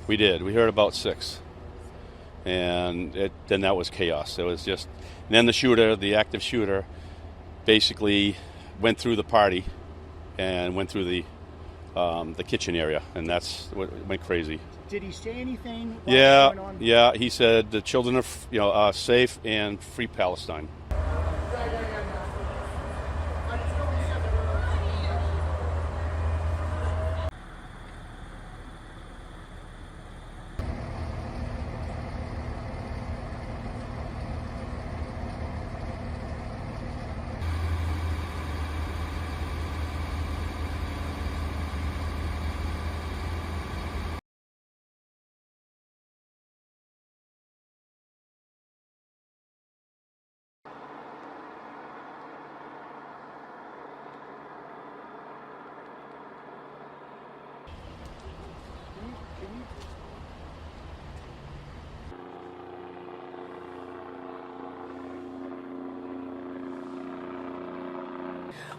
We did. We heard about 6. And then that was chaos. It was just, and then the shooter, the active shooter, basically went through the party and went through the kitchen area, and that's what went crazy. Did he say anything? Yeah. He said the children are safe and free Palestine.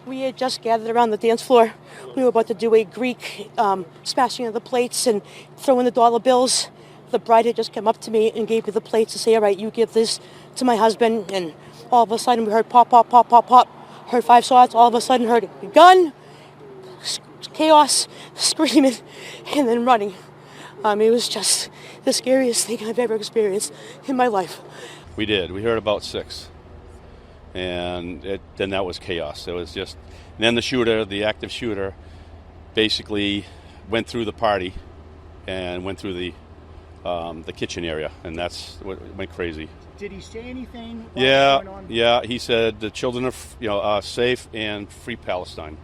We had just gathered around the dance floor. We were about to do a Greek smashing of the plates and throwing the dollar bills. The bride had just come up to me and gave me the plates to say, all right, you give this to my husband. And all of a sudden we heard pop, pop, pop, pop, pop. Heard 5 shots. All of a sudden heard a gun, chaos, screaming, and then running. It was just the scariest thing I've ever experienced in my life. We did. We heard about 6. And then that was chaos. It was just, and then the shooter, the active shooter, basically went through the party and went through the kitchen area, and that's what went crazy. Did he say anything? Yeah. He said the children are safe and free Palestine.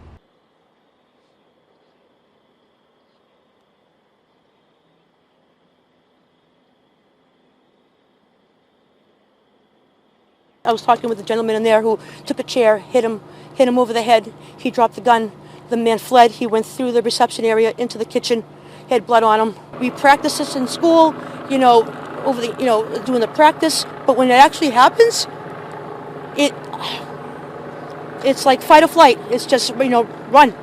I was talking with a gentleman in there who took a chair, hit him over the head. He dropped the gun. The man fled. He went through the reception area into the kitchen, had blood on him. We practice this in school, doing the practice. But when it actually happens, it's like fight or flight. It's just, run.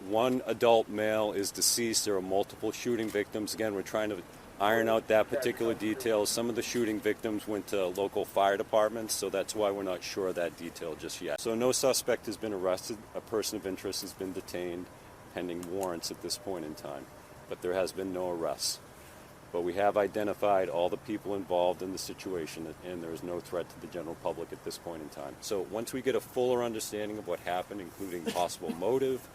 One adult male is deceased. There are multiple shooting victims. Again, we're trying to iron out that particular detail. Some of the shooting victims went to local fire departments, so that's why we're not sure of that detail just yet. So no suspect has been arrested. A person of interest has been detained pending warrants at this point in time, but there has been no arrests. But we have identified all the people involved in the situation, and there is no threat to the general public at this point in time. So once we get a fuller understanding of what happened, including possible motive,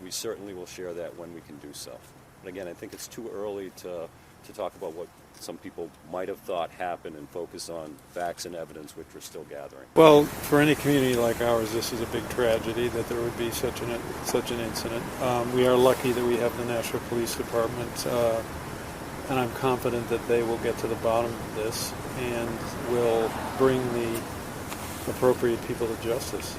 we certainly will share that when we can do so. But again, I think it's too early to talk about what some people might have thought happened and focus on facts and evidence which we're still gathering. Well, for any community like ours, this is a big tragedy that there would be such an incident. We are lucky that we have the Nashua Police Department, and I'm confident that they will get to the bottom of this and will bring the appropriate people to justice.